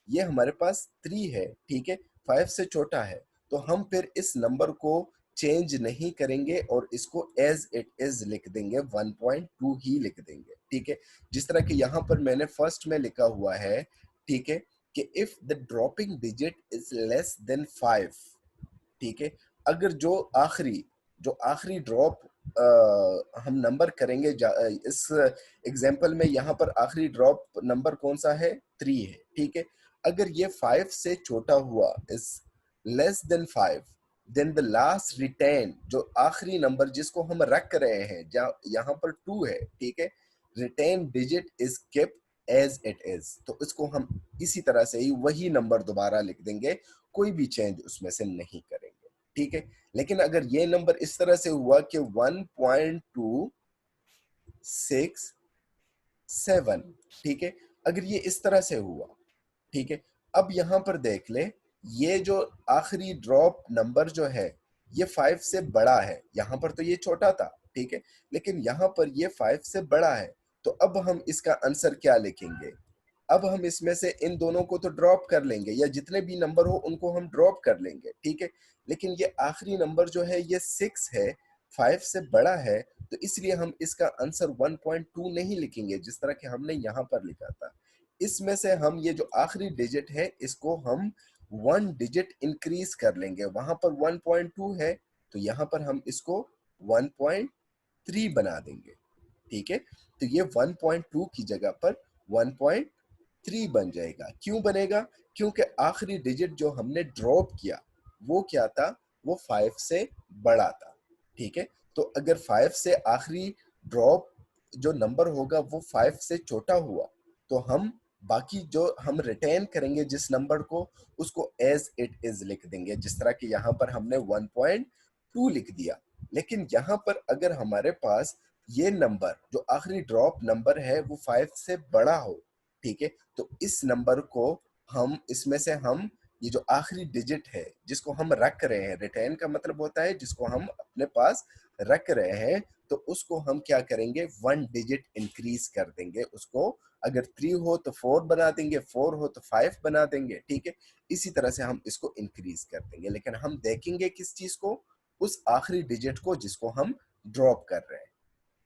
ये हमारे पास 3 है, ठीक है, 5 से छोटा है, तो हम फिर इस नंबर को चेंज नहीं करेंगे और इसको एज इट इज लिख देंगे, 1.2 ही लिख देंगे, ठीक है। जिस तरह कि यहाँ पर मैंने फर्स्ट में लिखा हुआ है, ठीक है, कि if the dropping digit is less than 5, ठीक है, अगर जो आखिरी ड्रॉप हम नंबर करेंगे, इस एग्जांपल में यहाँ पर आखिरी ड्रॉप नंबर कौन सा है, 3 है, ठीक है। अगर ये 5 से छोटा हुआ, is less than 5, then the last retain, जो आखिरी नंबर जिसको हम रख रहे हैं, जहाँ यहाँ पर 2 है, ठीक है, retain digit is kept as it is, तो इसको हम इसी तरह से ही वही नंबर दोबारा लिख देंगे, कोई भी चेंज उसमें से नहीं करेंगे, ठीक है। लेकिन अगर ये नंबर इस तरह से हुआ कि 1.267, ठीक है, अगर ये इस तरह से हुआ, ठीक है, अब यहां पर देख ले, ये जो आखिरी ड्रॉप नंबर जो है ये 5 से बड़ा है, यहां पर तो ये छोटा था, ठीक है, लेकिन यहां पर ये 5 से बड़ा है, तो अब हम इसका आंसर क्या लिखेंगे, अब हम इसमें से इन दोनों को तो ड्रॉप कर लेंगे, या जितने भी नंबर हो उनको हम ड्रॉप कर लेंगे, ठीक है, लेकिन ये आखिरी नंबर जो है ये 6 है, 5 से बड़ा है, तो इसलिए हम इसका आंसर 1.2 नहीं लिखेंगे जिस तरह कि हमने यहाँ पर लिखा था। इसमें से हम ये जो आखिरी डिजिट है इसको हम 1 डिजिट इंक्रीज कर लेंगे, वहां पर 1.2 है, तो यहाँ पर हम इसको 1.3 बना देंगे, ठीक है। तो ये 1.2 की जगह पर 1.3 बन जाएगा। क्यों बनेगा? क्योंकि आखिरी डिजिट जो हमने ड्रॉप किया वो क्या था, वो 5 से बड़ा था, ठीक है। तो अगर 5 से आखिरी ड्रॉप जो नंबर होगा वो 5 से छोटा हुआ, तो हम बाकी जो हम रिटेन करेंगे जिस नंबर को, उसको एज इट इज लिख देंगे, जिस तरह कि यहाँ पर हमने 1.2 लिख दिया। लेकिन यहाँ पर अगर हमारे पास ये नंबर जो आखिरी ड्रॉप नंबर है वो 5 से बड़ा हो, ठीक है, तो इस नंबर को हम इसमें से हम ये जो आखिरी डिजिट है जिसको हम रख रहे हैं, रिटेन का मतलब होता है जिसको हम अपने पास रख रहे हैं, तो उसको हम क्या करेंगे, 1 डिजिट इंक्रीज कर देंगे उसको। अगर 3 हो तो 4 बना देंगे, 4 हो तो 5 बना देंगे, ठीक है। इसी तरह से हम इसको इंक्रीज कर देंगे, लेकिन हम देखेंगे किस चीज को, उस आखिरी डिजिट को जिसको हम ड्रॉप कर रहे हैं,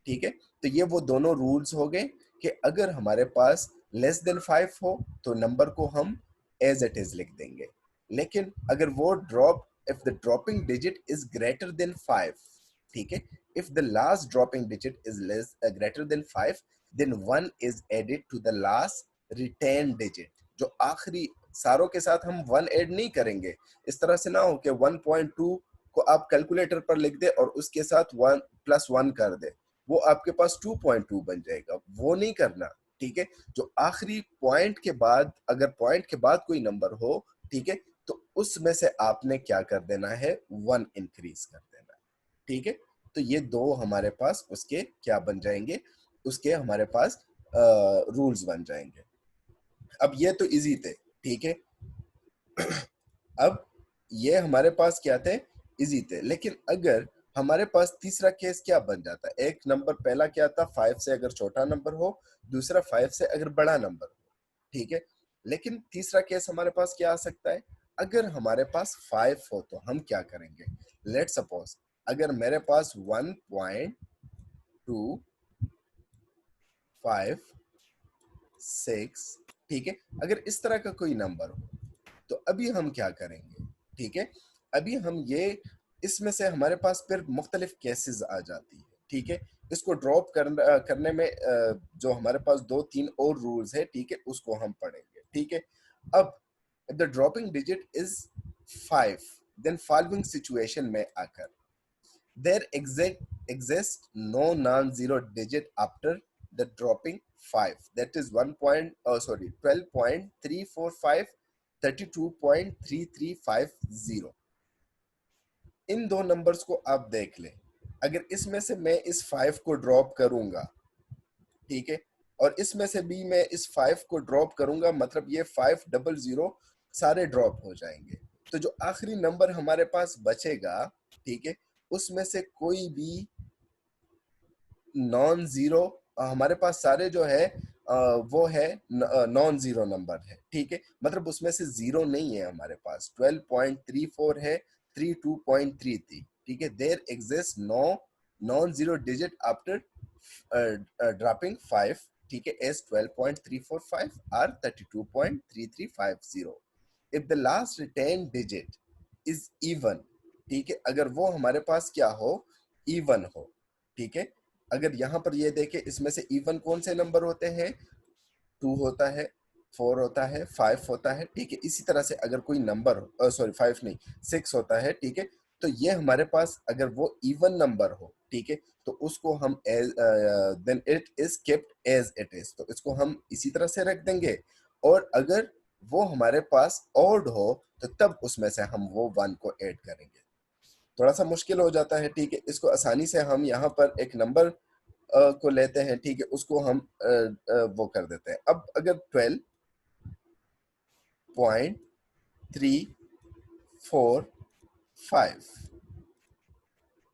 ठीक है। तो ये वो दोनों रूल्स हो गए कि अगर हमारे पास लेस देन 5 हो तो नंबर को हम एज इट इज लिख देंगे, लेकिन अगर वो drop, if the dropping digit is greater than 5, ठीक है, if the last dropping digit is less greater than 5, then 1 is added to the last retain digit. जो आखिरी, सारों के साथ हम 1 ऐड नहीं करेंगे, इस तरह से ना हो कि 1.2 को आप कैलकुलेटर पर लिख दे और उसके साथ 1 प्लस 1 कर दे, वो आपके पास 2.2 बन जाएगा, वो नहीं करना, ठीक है। जो आखिरी पॉइंट के बाद, अगर पॉइंट के बाद कोई नंबर हो, ठीक है, तो उसमें से आपने क्या कर देना है, 1 इंक्रीज कर देना है, ठीक है। तो ये दो हमारे पास उसके क्या बन जाएंगे, उसके हमारे पास रूल्स बन जाएंगे। अब ये तो इजी थे, ठीक है। अब ये हमारे पास क्या थे, इजी थे, लेकिन अगर हमारे पास तीसरा केस क्या बन जाता है, एक नंबर पहला क्या था, 5 से अगर छोटा नंबर हो, दूसरा 5 से अगर बड़ा नंबर हो, ठीक है। लेकिन तीसरा केस हमारे पास क्या आ सकता है, अगर हमारे पास 5 हो तो हम क्या करेंगे, लेट सपोज अगर मेरे पास 1.256, ठीक है, अगर इस तरह का कोई नंबर हो, तो अभी हम क्या करेंगे, ठीक है। अभी हम ये, इसमें से हमारे पास फिर मुख्तलिफ केसेस आ जाती है, ठीक है। इसको ड्रॉप करने में जो हमारे पास 2-3 और रूल्स है, ठीक है, उसको हम पढ़ेंगे, ठीक है। अब the dropping digit is 5, then following situation में आकर there exists no non-zero digit after the dropping 5, that is 12.345 32.3350। इन दो नंबर्स को आप देख लें, अगर इसमें से मैं इस 5 को ड्रॉप करूंगा, ठीक है, और इसमें से भी मैं इस 5 को ड्रॉप करूंगा, मतलब ये 500 सारे ड्रॉप हो जाएंगे, तो जो आखिरी नंबर हमारे पास बचेगा, ठीक है, उसमें से कोई भी नॉन जीरो, हमारे पास सारे जो है वो है नॉन जीरो नंबर है, ठीक है, मतलब उसमें से जीरो नहीं है हमारे पास। 12.34 है 32.33, ठीक है। There exist no non zero digit after dropping 5, ठीक है, as 12.345 are 32.3350 if the last retain digit is even, ठीक है, अगर वो हमारे पास क्या हो, इवन हो, ठीक है। अगर यहाँ पर ये देखें, इसमें से इवन कौन से नंबर होते हैं, 2 होता है, 4 होता है, 5 होता है, ठीक है। इसी तरह से अगर कोई नंबर सॉरी 5 नहीं 6 होता है, ठीक है, तो ये हमारे पास अगर वो इवन नंबर हो, ठीक है, तो उसको हम as then it is kept as it is, तो इसको हम इसी तरह से रख देंगे। और अगर वो हमारे पास ऑड हो तो तब उसमें से हम वो 1 को ऐड करेंगे। थोड़ा सा मुश्किल हो जाता है, ठीक है, इसको आसानी से हम यहाँ पर एक नंबर को लेते हैं, ठीक है, उसको हम वो कर देते हैं। अब अगर 12.345,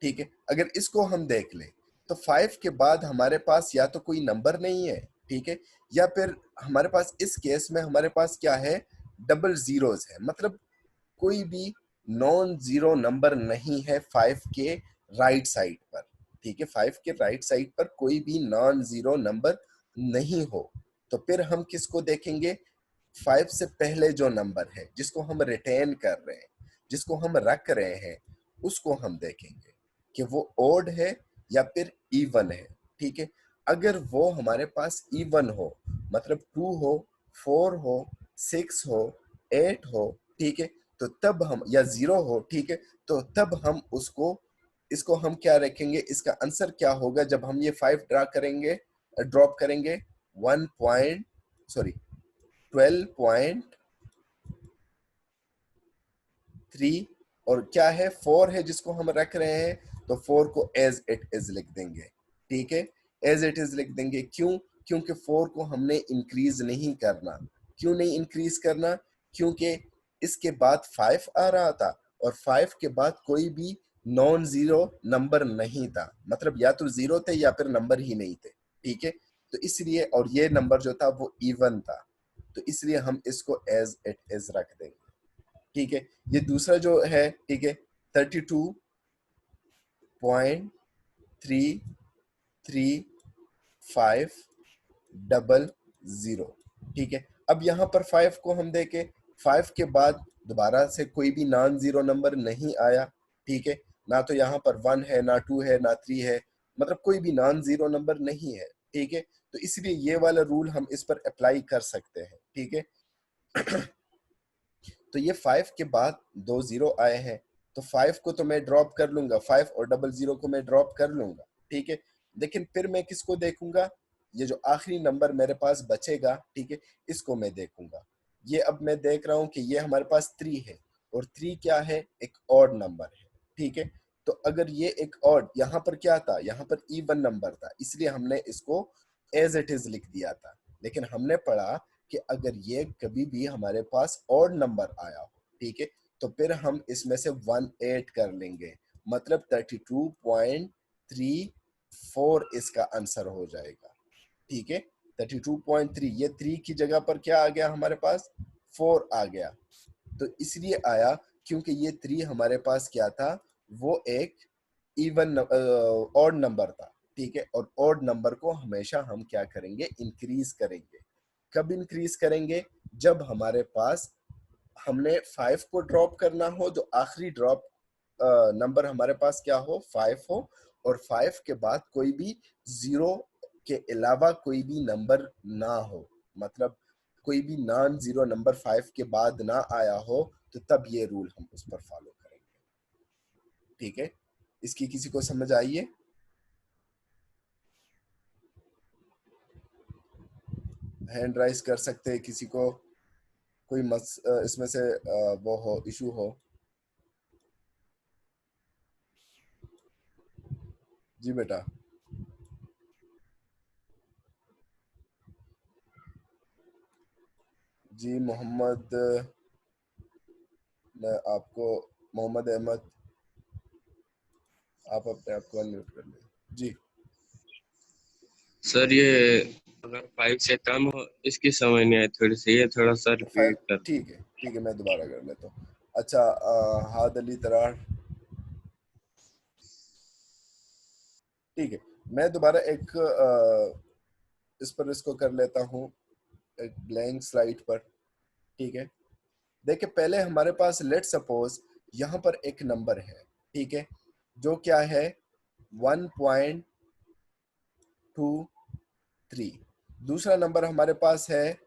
ठीक है, अगर इसको हम देख लें तो 5 के बाद हमारे पास या तो कोई नंबर नहीं है, ठीक है, या फिर हमारे पास इस केस में हमारे पास क्या है, डबल जीरोज है, मतलब कोई भी नॉन जीरो नंबर नहीं है 5 के राइट साइड पर, ठीक है, 5 के राइट साइड पर कोई भी नॉन जीरो नंबर नहीं हो, तो फिर हम किसको देखेंगे, 5 से पहले जो नंबर है जिसको हम रिटेन कर रहे हैं, जिसको हम रख रहे हैं, उसको हम देखेंगे कि वो ओड है या फिर इवन है, ठीक है। अगर वो हमारे पास इवन हो, मतलब 2 हो, 4 हो, 6 हो, 8 हो, ठीक है, तो तब हम, या 0 हो, ठीक है, तो तब हम उसको, इसको हम क्या रखेंगे, इसका आंसर क्या होगा जब हम ये 5 ड्रॉप करेंगे 1 पॉइंट सॉरी 12.3 और क्या है 4 है जिसको हम रख रहे हैं, तो 4 को एज इट इज लिख देंगे, ठीक है, एज इट इज लिख देंगे। क्यों, क्योंकि 4 को हमने इंक्रीज नहीं करना। क्यों नहीं इंक्रीज करना, क्योंकि इसके बाद 5 आ रहा था और 5 के बाद कोई भी नॉन जीरो नंबर नहीं था, मतलब या तो जीरो थे या फिर नंबर ही नहीं थे, ठीक है, तो इसलिए, और ये नंबर जो था वो इवन था, तो इसलिए हम इसको एज इट इज रख देंगे, ठीक है। ये दूसरा जो है, ठीक है, 32.33500, ठीक है। अब यहाँ पर 5 को हम देखें, 5 के बाद दोबारा से कोई भी नॉन जीरो नंबर नहीं आया, ठीक है, ना तो यहाँ पर 1 है, ना 2 है, ना 3 है, मतलब कोई भी नॉन जीरो नंबर नहीं है, ठीक है, तो इसलिए ये वाला रूल हम इस पर अप्लाई कर सकते हैं, ठीक है। तो ये 5 के बाद 2 जीरो आए हैं, तो 5 को तो मैं ड्रॉप कर लूंगा, 5 और डबल जीरो को मैं ड्रॉप कर लूंगा, ठीक है, लेकिन फिर मैं किसको देखूंगा, ये जो आखिरी नंबर मेरे पास बचेगा, ठीक है, इसको मैं देखूंगा। ये अब मैं देख रहा हूं कि ये हमारे पास 3 है, और 3 क्या है, एक ऑड नंबर है, ठीक है, तो अगर ये एक ऑड, यहाँ पर क्या था, यहाँ पर इवन नंबर था, इसलिए हमने इसको एज इट इज लिख दिया था। लेकिन हमने पढ़ा कि अगर ये कभी भी हमारे पास ऑड नंबर आया हो, ठीक है, तो फिर हम इसमें से 1 ऐड कर लेंगे, मतलब 32.34 इसका आंसर हो जाएगा, ठीक है। 32.3, ये 3 की जगह पर क्या आ गया हमारे पास, 4 आ गया, तो इसलिए आया क्योंकि ये 3 हमारे पास क्या था, वो एक इवन ऑड नंबर था, ठीक है, और ऑड नंबर को हमेशा हम क्या करेंगे, इंक्रीज करेंगे। कब इंक्रीज करेंगे, जब हमारे पास, हमने 5 को ड्रॉप करना हो, जो आखिरी ड्रॉप नंबर हमारे पास क्या हो, 5 हो, और 5 के बाद कोई भी जीरो के अलावा कोई भी नंबर ना हो, मतलब कोई भी नॉन जीरो नंबर 5 के बाद ना आया हो, तो तब ये रूल हम उस पर फॉलो करेंगे, ठीक है। इसकी किसी को समझ आई है, हैंड राइज कर सकते हैं किसी को, कोई इसमें से वो हो, इशू हो। जी बेटा। जी मोहम्मद, मैं आपको, मोहम्मद अहमद, आप अपने आप को अनम्यूट कर लें। जी सर ये अगर 5 से कम हो, इसकी समझ नहीं आई थोड़ी सी, ये थोड़ा सा फाइव, रिपीट कर। ठीक है, मैं दोबारा कर लेता हूँ। अच्छा, हाद अली तरार, ठीक है, मैं दोबारा एक इस पर इसको कर लेता हूँ, एक ब्लैंक स्लाइड पर। ठीक है, देखिए पहले हमारे पास लेट सपोज यहाँ पर एक नंबर है, ठीक है, जो क्या है 1.23। दूसरा नंबर हमारे पास है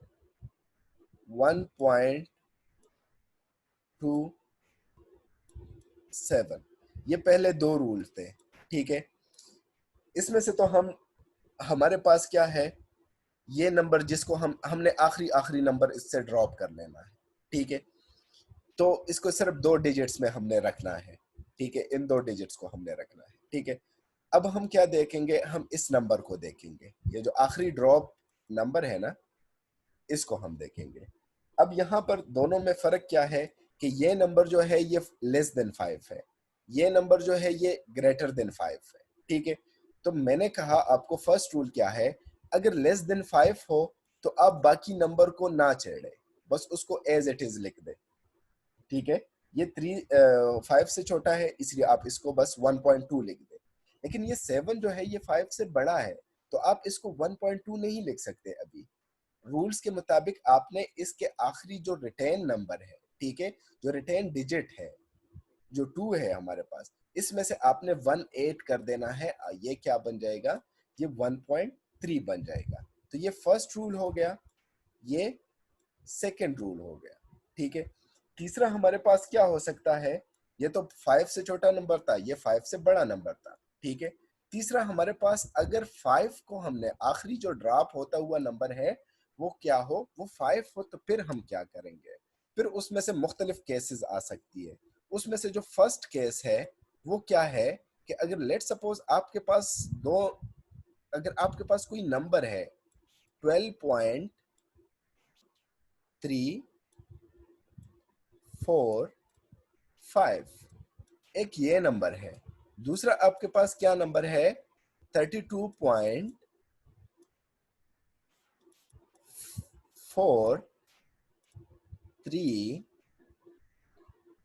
1.27। ये पहले दो रूल थे, ठीक है। इसमें से तो हमारे पास क्या है, ये नंबर जिसको हमने आखिरी आखिरी नंबर इससे ड्रॉप कर लेना है, ठीक है। तो इसको सिर्फ दो डिजिट्स में हमने रखना है, ठीक है, इन दो डिजिट्स को हमने रखना है, ठीक है। अब हम क्या देखेंगे, हम इस नंबर को देखेंगे, ये जो आखिरी ड्रॉप नंबर है ना, इसको हम देखेंगे। अब यहाँ पर दोनों में फर्क क्या है कि ये नंबर जो है ये लेस देन 5 है, ये नंबर जो है ये ग्रेटर देन 5 है, ठीक है। तो मैंने कहा आपको फर्स्ट रूल क्या है, अगर लेस देन 5 हो तो आप बाकी नंबर को ना छेड़े, बस उसको एज इट इज लिख दे, ठीक है। ये 5 से छोटा है इसलिए आप इसको बस 1.2 लिख दे। लेकिन ये 7 जो है ये 5 से बड़ा है, तो आप इसको 1.2 नहीं लिख सकते अभी। रूल्स के मुताबिक आपने इसके आखिरी जो रिटेन नंबर है, ठीक है, जो रिटेन डिजिट है, जो 2 है हमारे पास, इसमें से आपने 1 8 कर देना है। ये क्या बन जाएगा, ये 1.3 बन जाएगा। तो ये फर्स्ट रूल हो गया, ये सेकेंड रूल हो गया, ठीक है। तीसरा हमारे पास क्या हो सकता है, ये तो 5 से छोटा नंबर था, ये 5 से बड़ा नंबर था, ठीक है। तीसरा हमारे पास अगर 5 को हमने आखिरी जो ड्रॉप होता हुआ नंबर है वो क्या हो, वो 5 हो, तो फिर हम क्या करेंगे, फिर उसमें से मुख्तलिफ केसेस आ सकती है। उसमें से जो फर्स्ट केस है वो क्या है कि अगर लेट सपोज आपके पास दो, अगर आपके पास कोई नंबर है 12.345, एक ये नंबर है। दूसरा आपके पास क्या नंबर है, 32.43,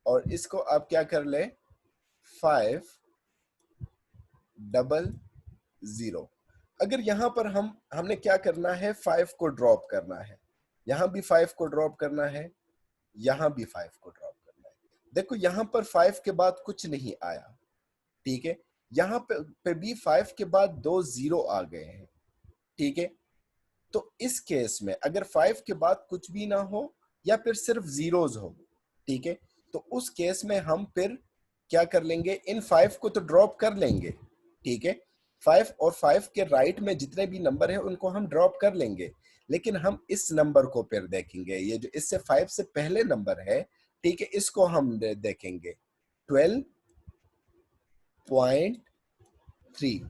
और इसको आप क्या कर ले, 500। अगर यहां पर हमने क्या करना है, 5 को ड्रॉप करना है, यहां भी 5 को ड्रॉप करना है, यहां भी 5 को ड्रॉप करना है। देखो यहां पर 5 के बाद कुछ नहीं आया, ठीक है। यहां पे भी 5 के बाद दो जीरो आ गए हैं, ठीक है। तो इस केस में अगर 5 के बाद कुछ भी ना हो या फिर सिर्फ जीरोज हो, ठीक है, तो उस केस में हम फिर क्या कर लेंगे, इन 5 को तो ड्रॉप कर लेंगे, ठीक है। 5 और 5 के राइट में जितने भी नंबर है उनको हम ड्रॉप कर लेंगे, लेकिन हम इस नंबर को फिर देखेंगे, ये जो इससे 5 से पहले नंबर है, ठीक है, इसको हम देखेंगे 12.3।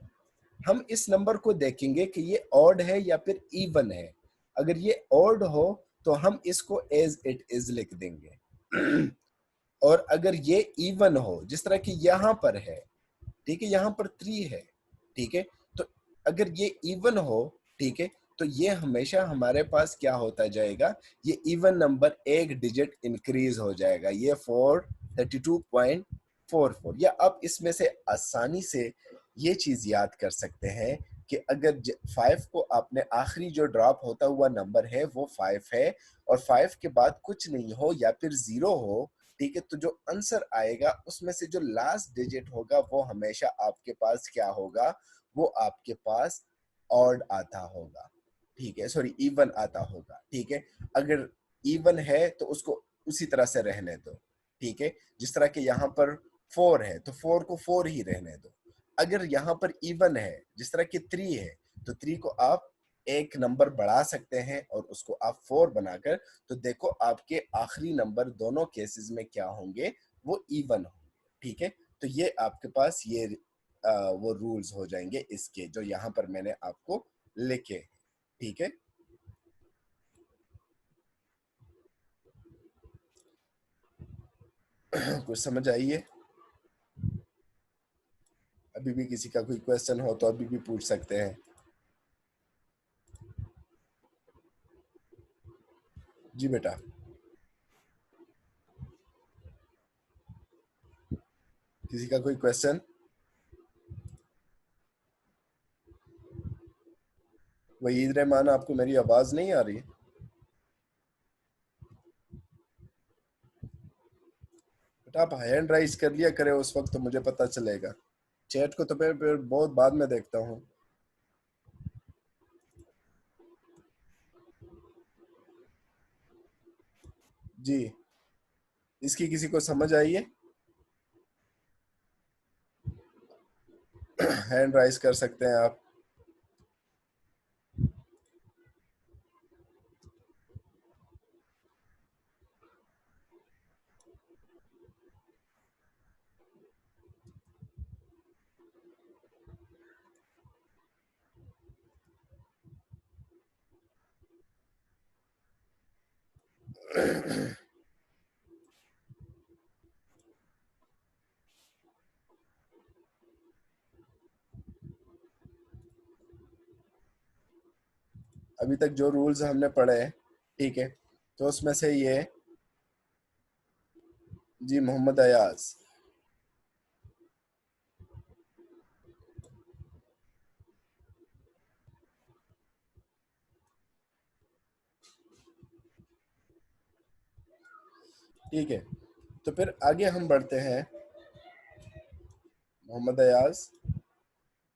हम इस नंबर को देखेंगे कि ये ऑड है या फिर इवन है। अगर ये ऑड हो तो हम इसको एज इट इज लिख देंगे और अगर ये इवन हो, जिस तरह कि यहां पर है, ठीक है, यहां पर 3 है, ठीक है, तो अगर ये इवन हो, ठीक है, तो ये हमेशा हमारे पास क्या होता जाएगा, ये इवन नंबर एक डिजिट इंक्रीज हो जाएगा, ये 432.44। या अब इसमें से आसानी से ये चीज याद कर सकते हैं कि अगर 5 को आपने आखिरी जो ड्रॉप होता हुआ नंबर है वो 5 है और 5 के बाद कुछ नहीं हो या फिर जीरो हो, ठीक है, तो जो आंसर आएगा उसमें से जो लास्ट डिजिट होगा वो हमेशा आपके पास क्या होगा, वो आपके पास ऑड आता होगा, ठीक है, सॉरी इवन आता होगा, ठीक है। अगर इवन है तो उसको उसी तरह से रहने दो, ठीक है। जिस तरह के यहाँ पर 4 है तो 4 को 4 ही रहने दो। अगर यहाँ पर इवन है जिस तरह की 3 है तो 3 को आप एक नंबर बढ़ा सकते हैं और उसको आप 4 बनाकर, तो देखो आपके आखिरी नंबर दोनों केसेस में क्या होंगे, वो इवन होंगे, ठीक है। तो ये आपके पास ये वो रूल्स हो जाएंगे इसके, जो यहाँ पर मैंने आपको लिखे, ठीक है। कुछ समझ आई है? अभी भी किसी का कोई क्वेश्चन हो तो अभी भी पूछ सकते हैं। जी बेटा, किसी का कोई क्वेश्चन? वहीद रहमान, आपको मेरी आवाज नहीं आ रही? बेटा आप हैंड राइज कर लिया करे उस वक्त, तो मुझे पता चलेगा। चैट को तो फिर बहुत बाद में देखता हूँ। जी, इसकी किसी को समझ आई है? हैंड राइज कर सकते हैं आप। अभी तक जो रूल्स हमने पढ़े हैं, ठीक है, तो उसमें से ये, जी मोहम्मद अयाज, ठीक है, तो फिर आगे हम बढ़ते हैं। मोहम्मद अयाज,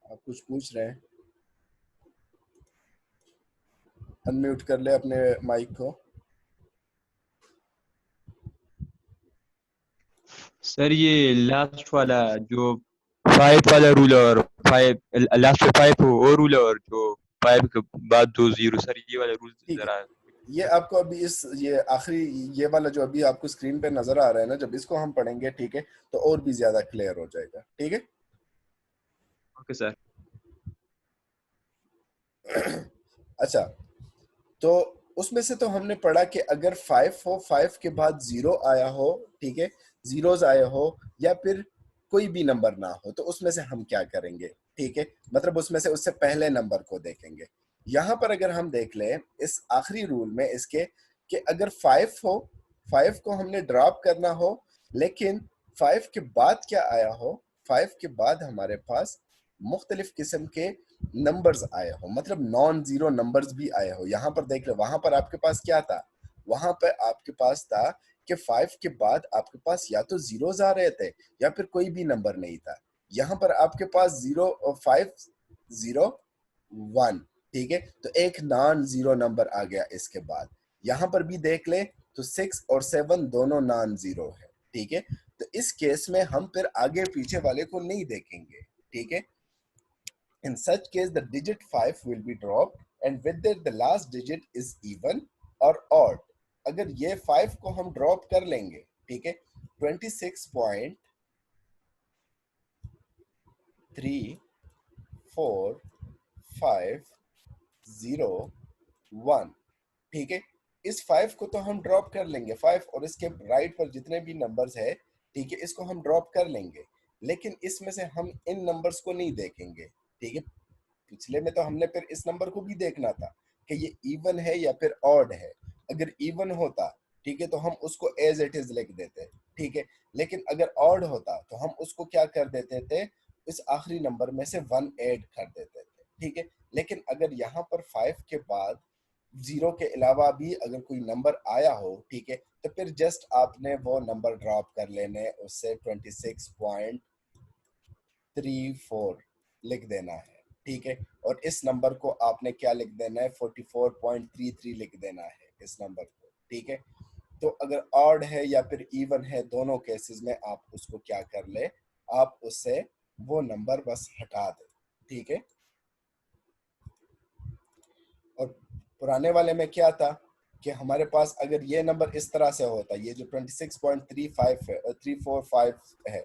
आप कुछ पूछ रहे हैं? अनम्यूट कर ले अपने माइक को। सर ये लास्ट वाला जो 5 वाला रूल और 5 लास्ट में 5 हो वो रूल और जो 5 के बाद 2 0, सर ये वाला रूल ठीक है, जरा ये आपको अभी ये आखिरी, ये वाला जो अभी आपको स्क्रीन पे नजर आ रहा है ना, जब इसको हम पढ़ेंगे, ठीक है, तो और भी ज्यादा क्लियर हो जाएगा। ठीक है। Okay sir. अच्छा, तो उसमें से तो हमने पढ़ा कि अगर 5 हो, 5 के बाद 0 आया हो, ठीक है, जीरोज आए हो, या फिर कोई भी नंबर ना हो, तो उसमें से हम क्या करेंगे? ठीक है, मतलब उसमें से उससे पहले नंबर को देखेंगे। यहां पर अगर हम देख लें इस आखिरी रूल में इसके, कि अगर 5 हो, 5 को हमने ड्रॉप करना हो, लेकिन 5 के बाद क्या आया हो, 5 के बाद हमारे पास मुख्तलिफ किस्म के नंबर्स आए हो, मतलब नॉन जीरो नंबर्स भी आए हो। यहां पर देख लो, वहां पर आपके पास क्या था? वहां पर आपके पास था कि 5 के बाद आपके पास या तो जीरोस आ रहे थे या फिर कोई भी नंबर नहीं था। यहां पर आपके पास 0 5 0 1, ठीक है, तो एक नॉन जीरो नंबर आ गया इसके बाद। यहां पर भी देख ले तो 6 और 7 दोनों नॉन जीरो है। ठीक है, तो इस केस में हम फिर आगे पीछे वाले को नहीं देखेंगे। ठीक है, in such case the digit 5 will be dropped and whether the last digit is even or odd। अगर ये 5 को हम ड्रॉप कर लेंगे, ठीक है, 26.34501, ठीक है, इस 5 को तो हम ड्रॉप कर लेंगे, 5 और इसके राइट पर जितने भी नंबर्स है, ठीक है, इसको हम ड्रॉप कर लेंगे, लेकिन इसमें से हम इन नंबर्स को नहीं देखेंगे। ठीक है, पिछले में तो हमने फिर इस नंबर को भी देखना था कि ये इवन है या फिर ऑड है। अगर इवन होता, ठीक है, तो हम उसको एज इट इज लिख देते, ठीक है, लेकिन अगर ऑड होता तो हम उसको क्या कर देते थे, इस आखिरी नंबर में से 1 ऐड कर देते थे। ठीक है, लेकिन अगर यहाँ पर 5 के बाद जीरो के अलावा भी अगर कोई नंबर आया हो, ठीक है, तो फिर जस्ट आपने वो नंबर ड्रॉप कर लेने, उससे 26.34 लिख देना है। ठीक है, और इस नंबर को आपने क्या लिख देना है, 44.33 लिख देना है इस नंबर को। ठीक है, तो अगर ऑड है या फिर इवन है, दोनों केसेस में आप उसको क्या कर ले, आप उससे वो नंबर बस हटा दे। ठीक है, और पुराने वाले में क्या था कि हमारे पास अगर ये नंबर इस तरह से होता, ये जो 26.35 है, 345 है,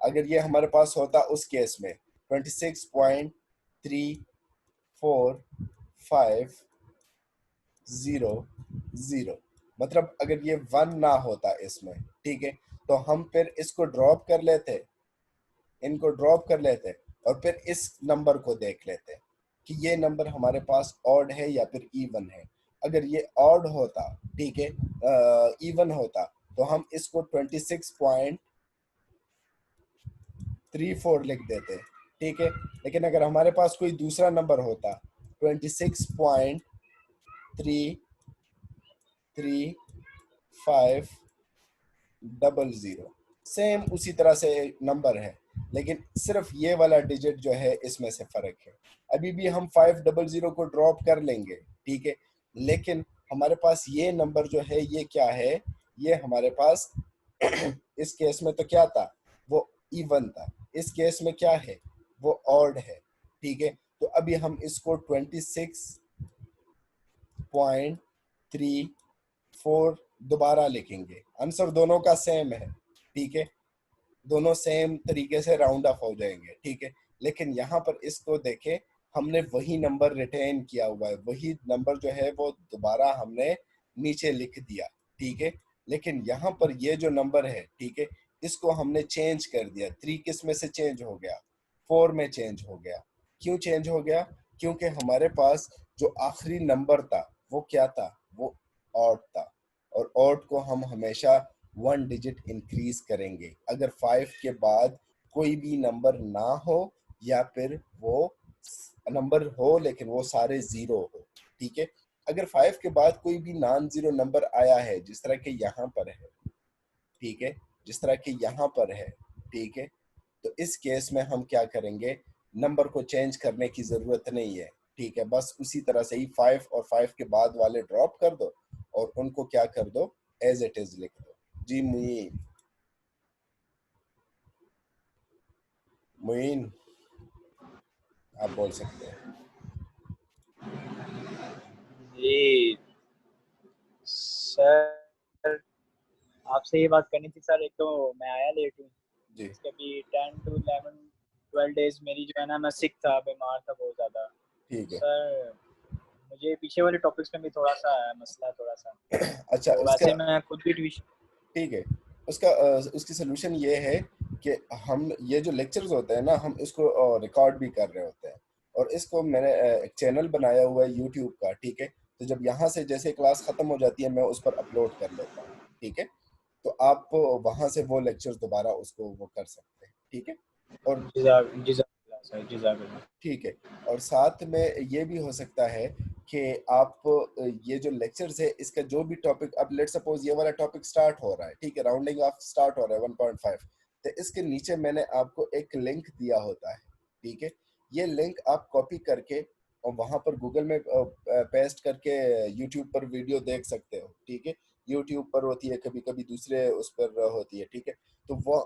अगर ये हमारे पास होता उस केस में 26.34500, मतलब अगर ये 1 ना होता इसमें, ठीक है, तो हम फिर इसको ड्रॉप कर लेते, इनको ड्रॉप कर लेते, और फिर इस नंबर को देख लेते कि ये नंबर हमारे पास ऑड है या फिर इवन है। अगर ये ऑड होता, ठीक है, इवन होता, तो हम इसको 26.34 लिख देते, ठीक है। लेकिन अगर हमारे पास कोई दूसरा नंबर होता 26.3350, सेम उसी तरह से नंबर है, लेकिन सिर्फ ये वाला डिजिट जो है इसमें से फर्क है। अभी भी हम 500 को ड्रॉप कर लेंगे, ठीक है, लेकिन हमारे पास ये नंबर जो है ये क्या है, ये हमारे पास इस केस में तो क्या था, वो इवन था, इस केस में क्या है, वो ऑड है, ठीक है। तो अभी हम इसको 26.34 दोबारा लिखेंगे, आंसर दोनों का सेम है, ठीक है, दोनों सेम तरीके से राउंड ऑफ हो जाएंगे, ठीक है। लेकिन यहाँ पर इसको देखें, हमने वही नंबर रिटेन किया हुआ है, वही नंबर जो है वो दोबारा हमने नीचे लिख दिया, ठीक है। लेकिन यहाँ पर ये जो नंबर है, ठीक है, इसको हमने चेंज कर दिया। 3 किस में से चेंज हो गया, 4 में चेंज हो गया। क्यों चेंज हो गया? क्योंकि हमारे पास जो आखिरी नंबर था वो क्या था, वो ऑड था, और ऑड को हम हमेशा 1 डिजिट इंक्रीज करेंगे अगर 5 के बाद कोई भी नंबर ना हो, या फिर वो नंबर हो लेकिन वो सारे जीरो हो, ठीक है। अगर 5 के बाद कोई भी नॉन जीरो नंबर आया है, जिस तरह के यहाँ पर है, ठीक है, जिस तरह के यहाँ पर है, ठीक है, तो इस केस में हम क्या करेंगे, नंबर को चेंज करने की जरूरत नहीं है, ठीक है। बस उसी तरह से ही 5 और 5 के बाद वाले ड्रॉप कर दो और उनको क्या कर दो, एज इट इज लिख दो। जी मुईन, मुईन आप बोल सकते हैं। जी सर, आपसे ये बात करनी थी सर। एक तो मैं आया लेट हूँ जी इसके अभी 10 to 11 12 डेज मेरी जो है ना, मैं सिक था, बीमार था बहुत ज़्यादा। ठीक है। सर मुझे पीछे वाले टॉपिक्स में भी थोड़ा सा मसला है, थोड़ा सा। अच्छा, तो उसका वैसे मैं खुद भी ट्यूशन, ठीक है, उसका उसकी सोल्यूशन ये है कि हम ये जो लेक्चर्स होते हैं ना, हम इसको रिकॉर्ड भी कर रहे होते हैं, और इसको मैंने एक चैनल बनाया हुआ है यूट्यूब का, ठीक है। तो जब यहाँ से जैसे क्लास खत्म हो जाती है मैं उस पर अपलोड कर लेता हूँ, ठीक है। तो आप वहाँ से वो लेक्चर्स दोबारा उसको वो कर सकते हैं, ठीक है। और जिजाक सर, जिजाक। ठीक है, और साथ में ये भी हो सकता है कि आप ये जो लेक्चर्स है इसका जो भी टॉपिक, अब लेट सपोज ये वाला टॉपिक स्टार्ट हो रहा है, ठीक है, राउंडिंग ऑफ स्टार्ट हो रहा है 1.5, तो इसके नीचे मैंने आपको एक लिंक दिया होता है, ठीक है। ये लिंक आप कॉपी करके और वहां पर गूगल में पेस्ट करके यूट्यूब पर वीडियो देख सकते हो, ठीक है। यूट्यूब पर होती है, कभी कभी दूसरे उस पर होती है, ठीक है। तो वो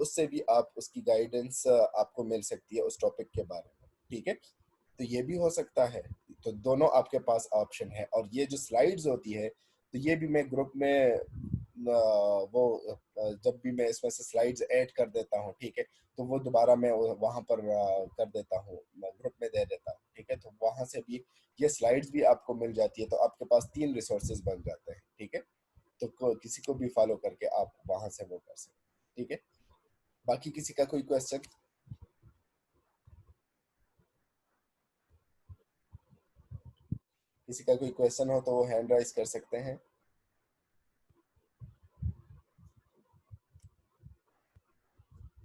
उससे भी आप उसकी गाइडेंस आपको मिल सकती है उस टॉपिक के बारे में, ठीक है। तो ये भी हो सकता है। तो दोनों आपके पास ऑप्शन है। और ये जो स्लाइड्स होती है, तो ये भी मैं ग्रुप में जब भी मैं इसमें से स्लाइड्स ऐड कर देता हूँ, ठीक है, तो वो दोबारा मैं वहाँ पर कर देता हूँ, ग्रुप में दे देता हूँ, ठीक है। तो वहाँ से भी ये स्लाइड्स भी आपको मिल जाती है, तो आपके पास 3 रिसोर्सेज बन जाते हैं, ठीक है। तो किसी को भी फॉलो करके आप वहाँ से वो कर सकते हैं, ठीक है। बाकी किसी का कोई क्वेश्चन? किसी का कोई क्वेश्चन हो तो वो हैंड राइज कर सकते हैं।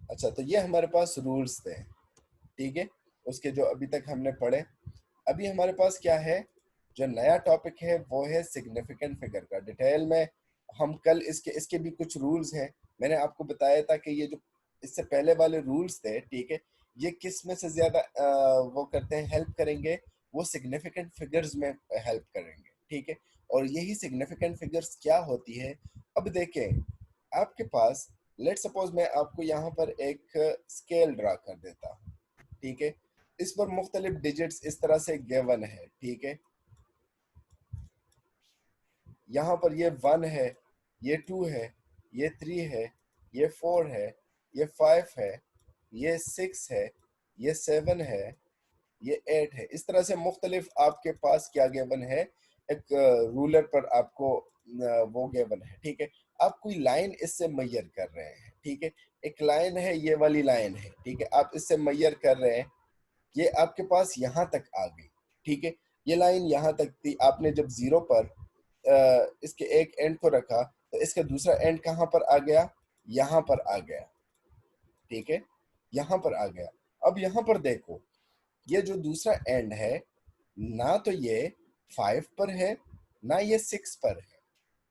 अच्छा, तो ये हमारे पास रूल्स थे, ठीक है, उसके जो अभी तक हमने पढ़े। अभी हमारे पास क्या है, जो नया टॉपिक है वो है सिग्निफिकेंट फिगर का। डिटेल में हम कल इसके इसके भी कुछ रूल्स हैं। मैंने आपको बताया था कि ये जो इससे पहले वाले रूल्स थे, ठीक है, ये किस में से ज्यादा वो करते हैं, हेल्प करेंगे, वो सिग्निफिकेंट फिगर्स में हेल्प करेंगे, ठीक है। और यही सिग्निफिकेंट फिगर्स क्या होती है, अब देखें, आपके पास लेट सपोज मैं आपको यहाँ पर एक स्केल ड्रा कर देता हूँ, ठीक है। इस पर मुख्तलिफ डिजिट्स इस तरह से गिवन है, ठीक है। यहाँ पर ये 1 है, ये 2 है, ये 3 है, ये 4 है, ये 5 है, ये 6 है, ये 7 है, ये 8 है। इस तरह से मुख्तलिफ आपके पास क्या गिवन है, एक रूलर पर आपको वो गिवन है, ठीक है। आप कोई लाइन इससे मैयर कर रहे हैं, ठीक है। एक लाइन है, ये वाली लाइन है, ठीक है, आप इससे मैयर कर रहे हैं, ये आपके पास यहाँ तक आ गई, ठीक है। ये लाइन यहाँ तक थी, आपने जब 0 पर इसके एक एंड को रखा तो इसका दूसरा एंड कहाँ पर आ गया, यहाँ पर आ गया, ठीक है, यहाँ पर आ गया। अब यहाँ पर देखो, ये जो दूसरा एंड है ना तो ये 5 पर है ना ये 6 पर है,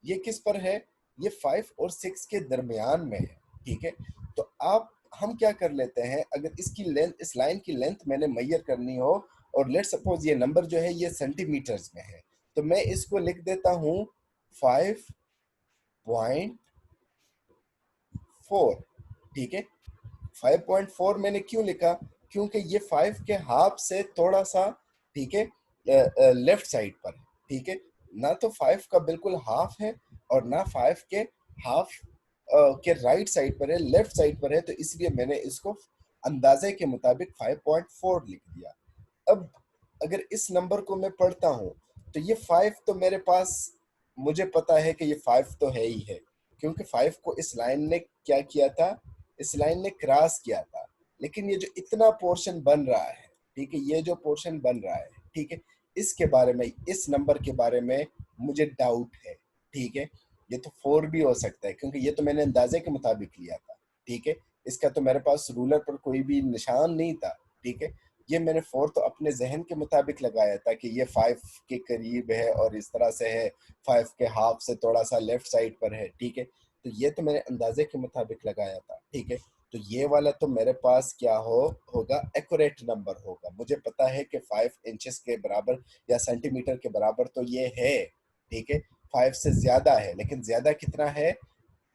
ये किस पर है, ये 5 और 6 के दरमियान में है, ठीक है। तो आप हम क्या कर लेते हैं, अगर इसकी लेंथ, इस लाइन की लेंथ मैंने मेजर करनी हो और लेट सपोज ये नंबर जो है ये सेंटीमीटर्स में है, तो मैं इसको लिख देता हूं 5.4, ठीक है। 5.4 मैंने क्यों लिखा, क्योंकि ये 5 के हाफ से थोड़ा सा, ठीक है, लेफ्ट साइड पर, ठीक है, ना तो 5 का बिल्कुल हाफ है और ना 5 के हाफ के राइट साइड पर है, लेफ्ट साइड पर है, तो इसलिए मैंने इसको अंदाजे के मुताबिक 5.4 लिख दिया। अब अगर इस नंबर को मैं पढ़ता हूं तो ये 5 तो मेरे पास, मुझे पता है कि ये 5 तो है ही है, क्योंकि 5 को इस लाइन ने क्या किया था, इस लाइन ने क्रॉस किया था। लेकिन ये जो इतना पोर्शन बन रहा है, ठीक है, ये जो पोर्शन बन रहा है, ठीक है, इसके बारे में, इस नंबर के बारे में मुझे डाउट है, ठीक है। ये तो 4 भी हो सकता है, क्योंकि ये तो मैंने अंदाजे के मुताबिक लिया था, ठीक है। इसका तो मेरे पास रूलर पर कोई भी निशान नहीं था, ठीक है। ये मैंने 4 तो अपने जहन के मुताबिक लगाया था कि ये 5 के करीब है और इस तरह से है, 5 के हाफ से थोड़ा सा लेफ्ट साइड पर है, ठीक है। तो ये तो मैंने अंदाजे के मुताबिक लगाया था, ठीक है। तो ये वाला तो मेरे पास क्या होगा, एक्यूरेट नंबर होगा। मुझे पता है कि 5 इंचेस के बराबर या सेंटीमीटर के बराबर तो ये है, ठीक है। 5 से ज्यादा है, लेकिन ज्यादा कितना है,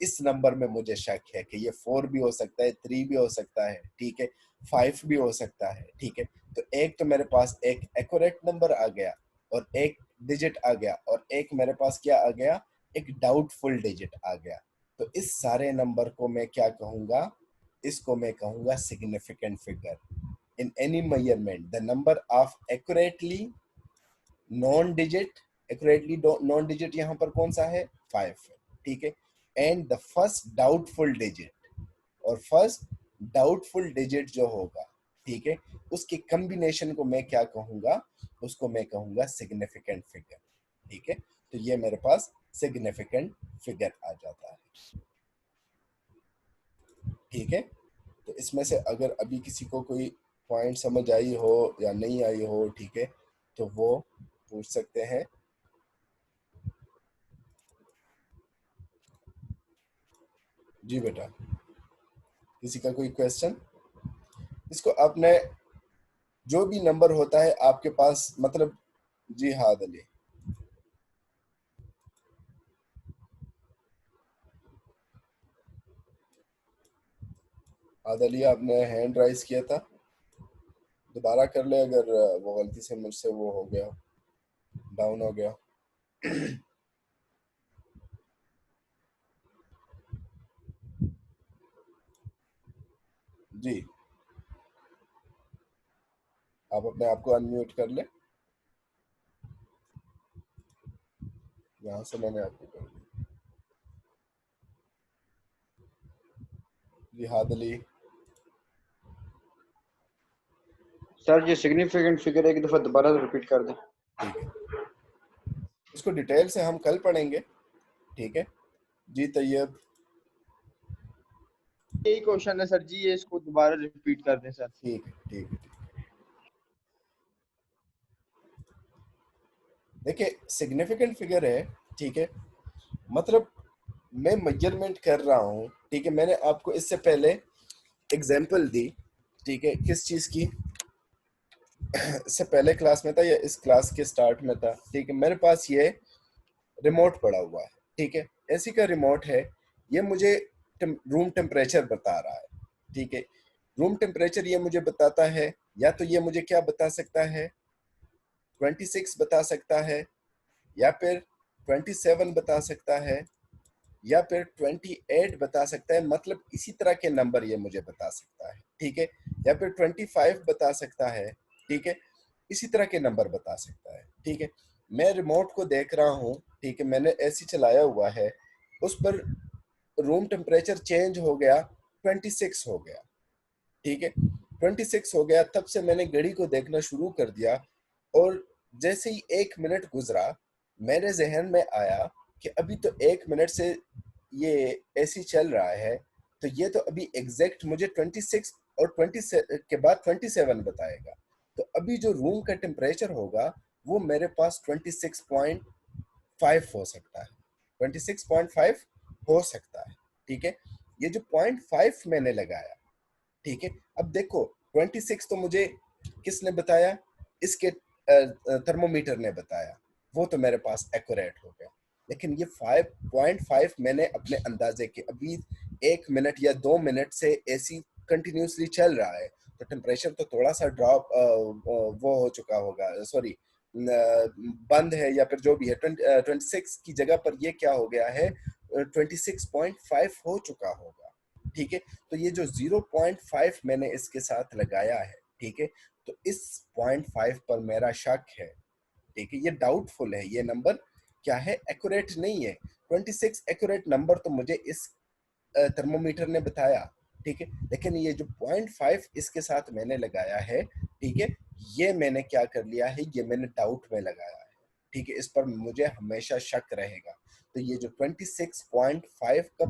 इस नंबर में मुझे शक है कि ये 4 भी हो सकता है, 3 भी हो सकता है, ठीक है, 5 भी हो सकता है, ठीक है। तो एक तो मेरे पास एक एक्यूरेट नंबर आ गया और एक डिजिट आ गया, और एक मेरे पास क्या आ गया, एक डाउटफुल डिजिट आ गया। तो इस सारे नंबर को मैं क्या कहूंगा, इसको मैं कहूंगा significant figure. In any measurement the number of accurately non digit, accurately non digit यहाँ पर कौन सा है, 5 है, ठीक है, and the first doubtful digit, और फर्स्ट डाउटफुल डिजिट जो होगा, ठीक है, उसके कॉम्बिनेशन को मैं क्या कहूंगा, उसको मैं कहूंगा सिग्निफिकेंट फिगर, ठीक है। तो ये मेरे पास सिग्निफिकेंट फिगर आ जाता है, ठीक है। तो इसमें से अगर अभी किसी को कोई पॉइंट समझ आई हो या नहीं आई हो, ठीक है, तो वो पूछ सकते हैं। जी बेटा, किसी का कोई क्वेश्चन? इसको आपने, जो भी नंबर होता है आपके पास, मतलब, जी हाँ दली, आदली आपने हैंड राइज किया था, दोबारा कर ले अगर वो गलती से मुझसे वो हो गया, डाउन हो गया। जी, आप अपने आप को अनम्यूट कर ले, यहाँ से मैंने आपको कर दिया। जी हाँ दली, सर ये सिग्निफिकेंट फिगर एक दफा दोबारा रिपीट कर दें। ठीक है, इसको डिटेल से हम कल पढ़ेंगे, ठीक है। जी तैयब, यही क्वेश्चन है सर जी, ये इसको दोबारा रिपीट कर दें सर। ठीक है, ठीक है, देखिए सिग्निफिकेंट फिगर है, ठीक है, मतलब मैं मेजरमेंट कर रहा हूँ, ठीक है। मैंने आपको इससे पहले एग्जाम्पल दी, ठीक है, किस चीज की, इससे पहले क्लास में था या इस क्लास के स्टार्ट में था, ठीक है। मेरे पास ये रिमोट पड़ा हुआ है, ठीक है, एसी का रिमोट है, ये मुझे रूम टेम्परेचर बता रहा है, ठीक है। रूम टेम्परेचर ये मुझे बताता है, या तो ये मुझे क्या बता सकता है, 26 बता सकता है, या फिर 27 बता सकता है, या फिर 28 बता सकता है, मतलब इसी तरह के नंबर ये मुझे बता सकता है, ठीक है, या फिर 25 बता सकता है, ठीक है, इसी तरह के नंबर बता सकता है, ठीक है। मैं रिमोट को देख रहा हूँ, ठीक है, मैंने एसी चलाया हुआ है, उस पर रूम टेम्परेचर चेंज हो गया, 26 हो गया, ठीक है, 26 हो गया, तब से मैंने घड़ी को देखना शुरू कर दिया, और जैसे ही 1 मिनट गुजरा, मेरे जहन में आया कि अभी तो 1 मिनट से ये ऐसी चल रहा है, तो ये तो अभी एग्जैक्ट मुझे 26 और 20 के बाद 27 बताएगा। तो अभी जो रूम का टेम्परेचर होगा वो मेरे पास 26.5 हो सकता है, 26.5 हो सकता है। ठीक है, ये जो 0.5 मैंने लगाया, ठीक है, अब देखो 26 तो मुझे किसने बताया? इसके थर्मोमीटर ने बताया, वो तो मेरे पास एक्यूरेट हो गया। लेकिन ये 5.5 मैंने अपने अंदाजे के, अभी 1 मिनट या 2 मिनट से एसी कंटिन्यूसली चल रहा है, तो टेम्परेचर तो थोड़ा सा ड्रॉप वो हो चुका होगा, सॉरी बंद है या फिर जो भी है। 26 की जगह पर ये क्या हो गया है, 26.5 हो चुका होगा। ठीक है, तो ये जो 0.5 मैंने इसके साथ लगाया है, ठीक है, तो इस 0.5 पर मेरा शक है। ठीक है, ये डाउटफुल है, ये नंबर क्या है, एक्यूरेट नहीं है। 26 एक्यूरेट नंबर तो मुझे इस थर्मोमीटर ने बताया, ठीक है, लेकिन ये जो 0.5 इसके साथ मैंने लगाया है, ठीक है, ये मैंने क्या कर लिया है, ये मैंने डाउट में लगाया है। ठीक है, इस पर मुझे हमेशा शक रहेगा। तो ये जो 26.5 का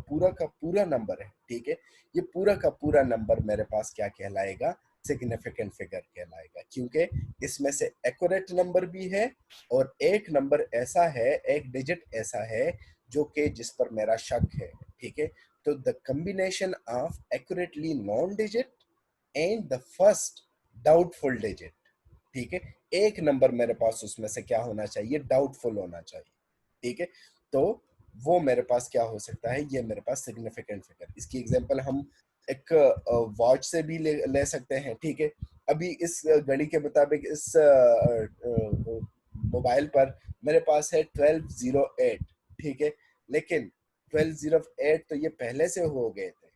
पूरा नंबर है, ठीक है, ये पूरा का पूरा नंबर मेरे पास क्या कहलाएगा, सिग्निफिकेंट फिगर कहलाएगा, क्योंकि इसमें से एक्यूरेट नंबर भी है और एक नंबर ऐसा है, एक डिजिट ऐसा है जो कि जिस पर मेरा शक है। ठीक है, तो the combination of accurately non digit and the first doubtful digit, ठीक है, एक नंबर मेरे पास उसमें से क्या होना चाहिए, डाउटफुल होना चाहिए। ठीक है, तो वो मेरे पास क्या हो सकता है, ये मेरे पास सिग्निफिकेंट फिगर। इसकी एग्जांपल हम एक वॉच से भी ले सकते हैं। ठीक है, अभी इस घड़ी के मुताबिक इस मोबाइल पर मेरे पास है 12:08, ठीक है, लेकिन 12:08 तो ये पहले से हो गए थे।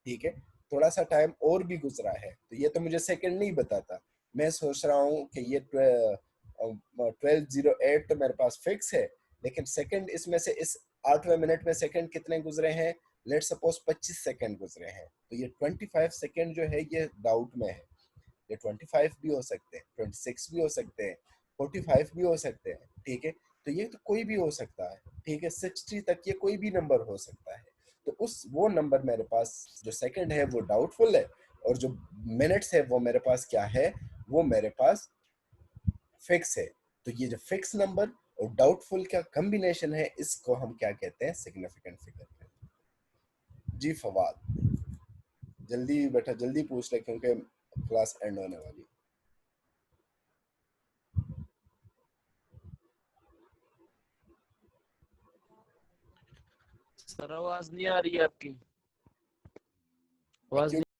ठीक है, थोड़ा सा टाइम और भी गुजरा है, तो ये तो मुझे सेकंड नहीं बताता। मैं सोच रहा हूँ कि ये 12:08 तो मेरे पास फिक्स है, लेकिन सेकंड इसमें से इस 8वें मिनट में सेकंड कितने गुजरे हैं, लेट सपोज 25 सेकंड गुजरे हैं, तो ये 25 सेकंड जो है ये डाउट में है। ये 25 भी हो सकते हैं, 26 भी हो सकते हैं, 45 भी हो सकते हैं। ठीक है, तो ये तो कोई भी हो सकता है। ठीक है, 60 तक ये कोई भी नंबर हो सकता है। तो उस वो नंबर मेरे पास जो सेकंड है वो डाउटफुल है, और जो मिनट्स है वो मेरे पास क्या है, वो मेरे पास फिक्स है। तो ये जो फिक्स नंबर और डाउटफुल का कॉम्बिनेशन है, इसको हम क्या कहते हैं, सिग्निफिकेंट फिगर कहते हैं। जी फवाद, जल्दी बेटा जल्दी पूछ ले, क्योंकि क्लास एंड होने वाली है। सर आवाज नहीं आ रही है आपकी, आवाज नहीं